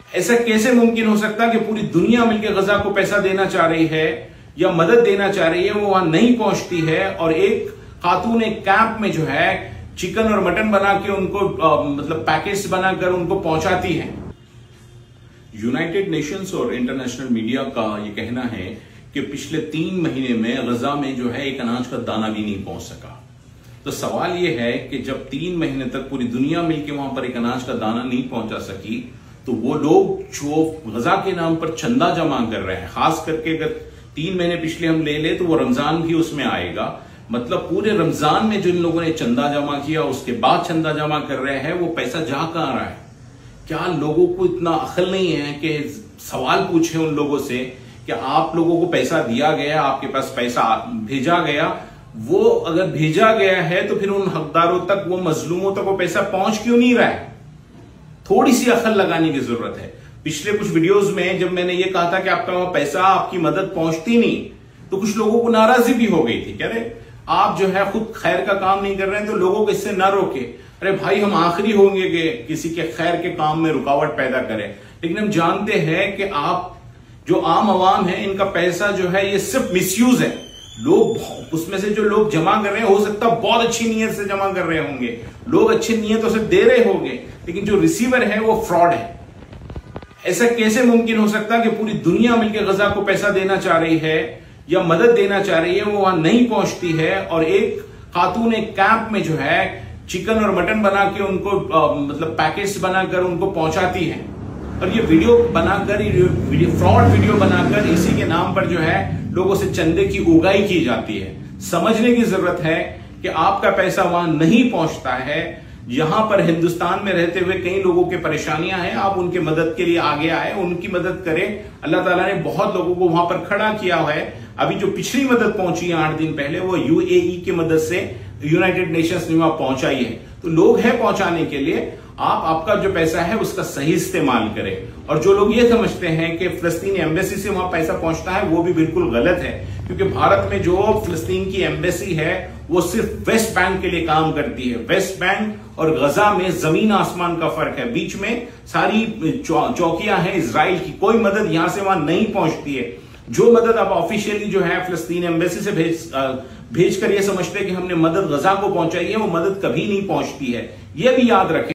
ऐसा कैसे मुमकिन हो सकता कि पूरी दुनिया मिलकर गजा को पैसा देना चाह रही है या मदद देना चाह रही है, वो वहां नहीं पहुंचती है और एक खातून एक कैंप में जो है चिकन और मटन बना के उनको मतलब पैकेज बनाकर उनको पहुंचाती है। यूनाइटेड नेशंस और इंटरनेशनल मीडिया का ये कहना है कि पिछले 3 महीने में गजा में जो है एक अनाज का दाना भी नहीं पहुंच सका। तो सवाल यह है कि जब 3 महीने तक पूरी दुनिया मिलकर वहां पर एक अनाज का दाना नहीं पहुंचा सकी, तो वो लोग जो गजा के नाम पर चंदा जमा कर रहे हैं, खास करके अगर 3 महीने पिछले हम ले तो वो रमजान भी उसमें आएगा, मतलब पूरे रमजान में जिन लोगों ने चंदा जमा किया उसके बाद चंदा जमा कर रहे हैं, वो पैसा जा कहां रहा है? क्या लोगों को इतना अक्ल नहीं है कि सवाल पूछे उन लोगों से कि आप लोगों को पैसा दिया गया, आपके पास पैसा भेजा गया, वो अगर भेजा गया है तो फिर उन हकदारों तक, वो मजलूमों तक वो पैसा पहुंच क्यों नहीं रहा है? थोड़ी सी अक्ल लगाने की जरूरत है। पिछले कुछ वीडियोस में जब मैंने ये कहा था कि आपका वहां पैसा, आपकी मदद पहुंचती नहीं, तो कुछ लोगों को नाराजगी भी हो गई थी। कह रहे आप जो है खुद खैर का काम नहीं कर रहे हैं तो लोगों को इससे ना रोके। अरे भाई, हम आखिरी होंगे कि किसी के खैर के काम में रुकावट पैदा करें, लेकिन हम जानते हैं कि आप जो आम आवाम है, इनका पैसा जो है ये सिर्फ मिसयूज है। लोग उसमें से जो लोग जमा कर रहे हैं, हो सकता है बहुत अच्छी नीयत से जमा कर रहे होंगे, लोग अच्छी नीयतों से दे रहे होंगे, लेकिन जो रिसीवर है वो फ्रॉड है। ऐसा कैसे मुमकिन हो सकता कि पूरी दुनिया मिलकर गजा को पैसा देना चाह रही है या मदद देना चाह रही है, वो वहां नहीं पहुंचती है और एक खातून एक कैंप में जो है चिकन और मटन बना के उनको मतलब पैकेज बनाकर उनको पहुंचाती है। और ये वीडियो बनाकर, फ्रॉड वीडियो बनाकर इसी के नाम पर जो है लोगों से चंदे की उगाई की जाती है। समझने की जरूरत है कि आपका पैसा वहां नहीं पहुंचता है। यहां पर हिंदुस्तान में रहते हुए कई लोगों की परेशानियां हैं, आप उनकी मदद के लिए आगे आए, उनकी मदद करें। अल्लाह ताला ने बहुत लोगों को वहां पर खड़ा किया है। अभी जो पिछली मदद पहुंची है 8 दिन पहले, वो यूएई की मदद से यूनाइटेड नेशंस ने वहां पहुंचाई है। तो लोग हैं पहुंचाने के लिए, आपका जो पैसा है उसका सही इस्तेमाल करें। और जो लोग ये समझते हैं कि फिलिस्तीनी एम्बेसी से वहां पैसा पहुंचता है, वो भी बिल्कुल गलत है, क्योंकि भारत में जो फिलिस्तीन की एम्बेसी है वो सिर्फ वेस्ट बैंक के लिए काम करती है। वेस्ट बैंक और गजा में जमीन आसमान का फर्क है, बीच में सारी चौकियां हैं इजराइल की, कोई मदद यहां से वहां नहीं पहुंचती है। जो मदद आप ऑफिशियली जो है फिलिस्तीन एम्बेसी से भेजकर ये समझते हैं कि हमने मदद गजा को पहुंचाई है, वो मदद कभी नहीं पहुंचती है। ये भी याद रखें।